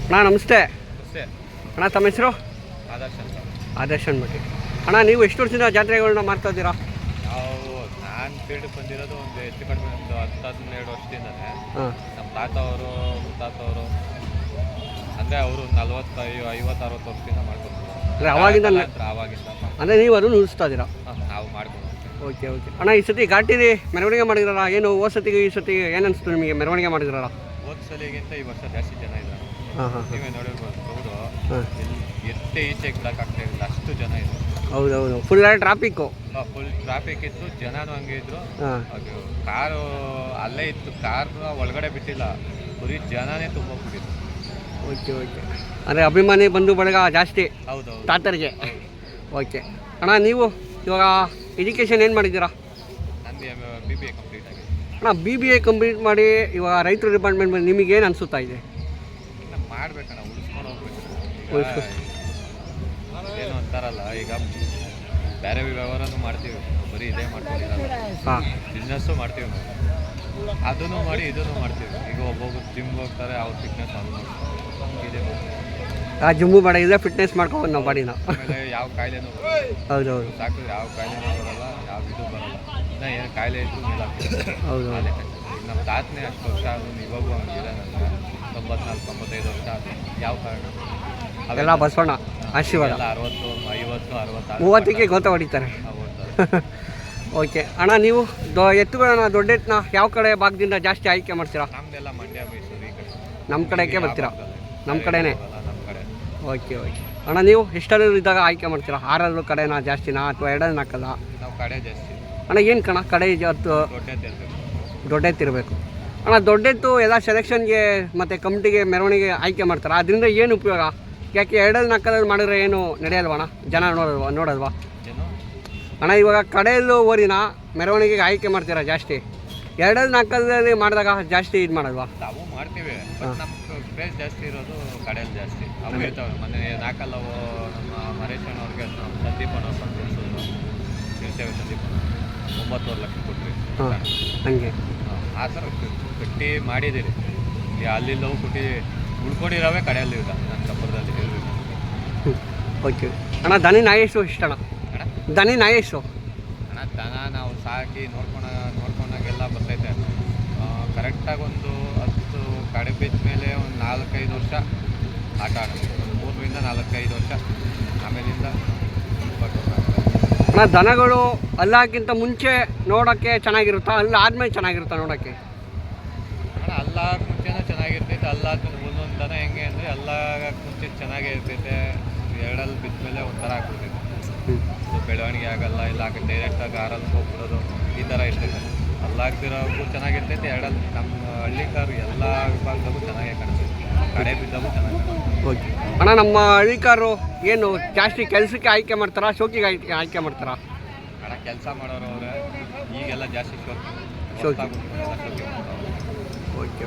ಅಣ್ಣ ನಮಸ್ತೆ. ಅಣ್ಣ ತಮ್ಮ ಹೆಸರು? ಆದರ್ಶ್ ಅಂದ್ಬಿಟ್ಟು. ಅಣ್ಣ ನೀವು ಎಷ್ಟು ವರ್ಷದಿಂದ ಜಾತ್ರೆಗಳನ್ನ ಮಾಡ್ತಾ ಇದ್ದೀರಾ? ನಾವು ನಾನು ಫೀಲ್ಡ್ ಬಂದಿರೋದು ಒಂದು ಹೆಚ್ಚು ಕಡಿಮೆ ಒಂದು 10-12 ವರ್ಷದಿಂದನೇ. ನಮ್ಮ ತಾತವರು ಮುತ್ತಾತವರು ಅಂದರೆ ಅವರು 40-50-60 ವರ್ಷದಿಂದ ಮಾಡ್ಕೊತಾರೆ. ಅಂದರೆ ಅವಾಗಿಂದ ಅಂದರೆ ನೀವು ಅದನ್ನು ಉಳಿಸ್ತಾ ಇದ್ದೀರಾ? ನಾವು ಮಾಡ್ಬೋದು. ಓಕೆ. ಅಣ್ಣ ಈ ಸತಿ ಘಾಟಿಲಿ ಮೆರವಣಿಗೆ ಮಾಡಿದ್ರಲ್ಲ, ಏನು ಹೋದ ಸತಿಗೆ ಈ ಸತಿಗೆ ಏನು ಅನಿಸ್ತು ನಿಮಗೆ ಮೆರವಣಿಗೆ ಮಾಡಿದ್ರಲ್ಲ? ಹೋದ ಸಲಿಗಿಂತ ಈ ವರ್ಷ ಜಾಸ್ತಿ ಜನ ಇದ್ದಾರೆ. ನೀವೇ ನೋಡಿರ್ಬೋದು ಕ್ರೌಡು ಎಷ್ಟೇ ಈಚೆಗೆ ಬಿಡೋಕ್ಕಾಗ್ತಾ ಇಲ್ಲ, ಅಷ್ಟು ಜನ ಇದ್ರು. ಹೌದೌದು, ಫುಲ್ ಟ್ರಾಫಿಕ್ಕು. ಫುಲ್ ಟ್ರಾಫಿಕ್ ಇತ್ತು, ಜನನೂ ಹಂಗೆ ಇದ್ರು. ಅದು ಕಾರು ಅಲ್ಲೇ ಇತ್ತು, ಕಾರ್ ಒಳಗಡೆ ಬಿಟ್ಟಿಲ್ಲ, ಬರೀ ಜನನೇ ತುಂಬ ಕೂಡಿತ್ತು. ಓಕೆ. ಅಂದರೆ ಅಭಿಮಾನಿ ಬಂಧು ಬಳಗ ಜಾಸ್ತಿ ಹೌದು ತಾತರಿಗೆ. ಓಕೆ ಅಣ್ಣ, ನೀವು ಇವಾಗ ಎಜುಕೇಷನ್ ಏನು ಮಾಡಿದ್ದೀರಾ? ನಂದು BBA ಕಂಪ್ಲೀಟ್ ಆಗಿದೆ. ಅಣ್ಣ BBA ಕಂಪ್ಲೀಟ್ ಮಾಡಿ ಇವಾಗ ರೈತರ ಡಿಪಾರ್ಟ್ಮೆಂಟ್ ಬಂದು ನಿಮಗೇನು ಅನಿಸುತ್ತಾ ಇದೆ? ಮಾಡ್ಬೇಕಣ್ಣ, ಉಳಿಸ್ಕೊಂಡು ಹೋಗ್ಬೇಕು. ಏನು ಅಂತಾರಲ್ಲ, ಈಗ ಬೇರೆ ವ್ಯವಹಾರನೂ ಮಾಡ್ತೀವಿ, ಬರೀ ಇದೇ ಮಾಡ್ಕೊಂಡಿರಲ್ಲ, ಬಿಸ್ನೆಸ್ಸು ಮಾಡ್ತೀವಿ ನಾವು. ಅದನ್ನು ಮಾಡಿ ಇದನ್ನು ಮಾಡ್ತೀವಿ. ಈಗ ಒಬ್ಬೊಬ್ರು ಜಿಮ್ಗೆ ಹೋಗ್ತಾರೆ, ಅವ್ರ ಫಿಟ್ನೆಸ್ ಅವ್ರು ಮಾಡ್ತಾರೆ, ಇದೇ ಮಾಡ್ತೀವಿ. ಜಿಮ್ಮು ಬೇಡ, ಇದೇ ಫಿಟ್ನೆಸ್ ಮಾಡ್ಕೊಂಡು ನಾವು ಬಾಡಿನ. ಆಮೇಲೆ ಯಾವ ಕಾಯಿಲೆನೂ ಹೌದು ಸಾಕು, ಯಾವ ಕಾಯಿಲೆನೂ ಬರಲ್ಲ, ಯಾವ ಇದು ಬರಲ್ಲ. ಇನ್ನು ಏನು ಕಾಯಿಲೆ ಇತ್ತು ಹೌದು. ನಮ್ಮ ತಾತನೇ ಅಷ್ಟು ವರ್ಷ ಆದ್ರೂ ಇವಾಗೂ ಹಂಗಿದೆ. ನನಗೆ 94-95 ವರ್ಷ ಯಾವ ಕಾರಣ ಅವೆಲ್ಲ ಬಸವಣ್ಣ ಆಶೀರ್ವಾದ. 60, 50, 60, 30ಕ್ಕೆ ಗೊತ್ತ ಹೊಡಿತಾರೆ. ಓಕೆ ಅಣ್ಣ, ನೀವು ಎತ್ತುಗಳನ್ನ ದೊಡ್ಡ ಎತ್ತನ್ನ ಯಾವ ಕಡೆ ಭಾಗದಿಂದ ಜಾಸ್ತಿ ಆಯ್ಕೆ ಮಾಡ್ತೀರಾ? ನಮ್ದೆಲ್ಲ ಮಂಡ್ಯ, ಮೈಸೂರು ಈ ಕಡೆ. ನಮ್ಮ ಕಡೆಗೆ ಬರ್ತೀರಾ? ನಮ್ಮ ಕಡೆನೇ. ನಮ್ಮ ಕಡೆ. ಓಕೆ ಅಣ್ಣ, ನೀವು ಎಷ್ಟರಲ್ಲಿ ಇದ್ದಾಗ ಆಯ್ಕೆ ಮಾಡ್ತೀರಾ? 6 ಕಡೆನಾ ಜಾಸ್ತಿನಾ ಅಥವಾ 2 ಹಾಕಲ್ಲ? ನಾವು ಕಡೆ ಜಾಸ್ತಿ. ಅಣ್ಣ ಏನು ಕಣ ಕಡೆ ದೊಡ್ಡೆತ್ತಿರಬೇಕು. ಅಣ್ಣ ದೊಡ್ಡೆತ್ತು ಎಲ್ಲ ಸೆಲೆಕ್ಷನ್ಗೆ ಮತ್ತು ಕಮಿಟಿಗೆ ಮೆರವಣಿಗೆ ಆಯ್ಕೆ ಮಾಡ್ತಾರೆ, ಅದರಿಂದ ಏನು ಉಪಯೋಗ? ಯಾಕೆ 2-4 ಮಾಡಿದ್ರೆ ಏನು ನಡೆಯಲ್ವಣ್ಣ? ಜನ ನೋಡಲ್ವಾ? ಅಣ್ಣ ಇವಾಗ ಕಡೆಯಲ್ಲೂ ಓರಿನ ಮೆರವಣಿಗೆಗೆ ಆಯ್ಕೆ ಮಾಡ್ತೀರಾ ಜಾಸ್ತಿ, 2-4 ಮಾಡಿದಾಗ ಜಾಸ್ತಿ ಇದು ಮಾಡಲ್ವಾ? ನಾವು ಮಾಡ್ತೀವಿ, ನಮ್ಮ ಕ್ರೇಜ್ ಜಾಸ್ತಿ ಇರೋದು ಕಡೆಯಲ್ಲಿ ಜಾಸ್ತಿ. ಅವು ಇರ್ತಾವೆ. ಮೊನ್ನೆ 4 ನಮ್ಮ ಮರೇಶಣ್ಣ ಅವ್ರಿಗೆ ಸಂದೀಪಣ್ಣ ಸಂತೋಷಿಸಿದ್ರು, ಶಿವಸೇವೆ ಸಂದೀಪಣ್ಣ 9 ಲಕ್ಷ ಕೊಟ್ವಿ. ಹಂಗೆ ಆ ಥರ ಕಟ್ಟಿ ಮಾಡಿದ್ದೀರಿ. ಅಲ್ಲಿಲ್ಲವೂ ಕೊಟ್ಟಿದ್ದೀವಿ, ಉಳ್ಕೊಂಡಿರೋವೇ ಕಡೆಯಲ್ಲಿ ಇಲ್ಲ ನನ್ನ ಸಪುರದಲ್ಲಿ ಇರಬೇಕು. ಓಕೆ ಅಣ್ಣ, ದನಿ ನಾಯೇಶು ಇಷ್ಟ ಅಣ್ಣ? ದನಿ ನಾಯೇಶು ಅಣ್ಣ, ದನ ನಾವು ಸಾಕಿ ನೋಡ್ಕೊಂಡಾಗೆಲ್ಲ ಬರ್ತೈತೆ. ಕರೆಕ್ಟಾಗಿ ಒಂದು 10 ಕಡೆ ಬಿದ್ದ ಮೇಲೆ ಒಂದು 4-5 ವರ್ಷ ಆಟ ಆಡೋದು, ಒಂದು 3-4-5 ವರ್ಷ. ಆಮೇಲಿಂದ ಅಣ್ಣ ದನಗಳು ಅಲ್ಲಾಗಿಂತ ಮುಂಚೆ ನೋಡೋಕ್ಕೆ ಚೆನ್ನಾಗಿರುತ್ತಾ, ಅಲ್ಲ ಆದಮೇಲೆ ಚೆನ್ನಾಗಿರುತ್ತಾ ನೋಡೋಕ್ಕೆ? ಅಣ್ಣ, ಅಲ್ಲಾಗ ಮುಂಚೆನೂ ಚೆನ್ನಾಗಿರ್ತೈತೆ. ಅಲ್ಲಾದ್ಮೇಲೆ ಒಂದೊಂದು ದನ ಹೆಂಗೆ ಅಂದರೆ ಅಲ್ಲಾಗಕ್ಕೆ ಮುಂಚೆ ಚೆನ್ನಾಗೇ ಇರ್ತೈತೆ, ಎರಡಲ್ಲಿ ಬಿದ್ದ ಮೇಲೆ ಒಂಥರ ಆಗ್ಬಿಡ್ತೈತೆ, ಬೆಳವಣಿಗೆ ಆಗಲ್ಲ. ಇಲ್ಲ ಡೈರೆಕ್ಟಾಗಿ ಆರಲ್ಲಿ ಹೋಗ್ಬಿಡೋದು, ಈ ಥರ ಇರ್ತೈತೆ. ಅಲ್ಲಾಗ್ದಿರೋಕ್ಕೂ ಚೆನ್ನಾಗಿರ್ತೈತೆ, ಎರಡಲ್ಲಿ ನಮ್ಮ ಹಳ್ಳಿಕಾರು ಎಲ್ಲ ವಿಭಾಗದಾಗೂ ಚೆನ್ನಾಗೇ ಕಾಣಿಸ್ತೈತೆ, ಕಡೆ ಬಿದ್ದಾಗೂ ಚೆನ್ನಾಗಿ ಕಾಣಿಸ್ತೈತೆ. ಓಕೆ ಅಣ್ಣ, ನಮ್ಮ ಹಳ್ಳಿಕಾರು ಏನು ಜಾಸ್ತಿ ಕೆಲಸಕ್ಕೆ ಆಯ್ಕೆ ಮಾಡ್ತಾರಾ, ಶೋಕಿಗೆ ಆಯ್ಕೆ ಮಾಡ್ತಾರಾ? ಅಣ್ಣ, ಕೆಲಸ ಮಾಡೋರು ಅವರೇ, ಈಗೆಲ್ಲ ಜಾಸ್ತಿ ಶೋಕಿ. ಶೋಕಿ. ಓಕೆ.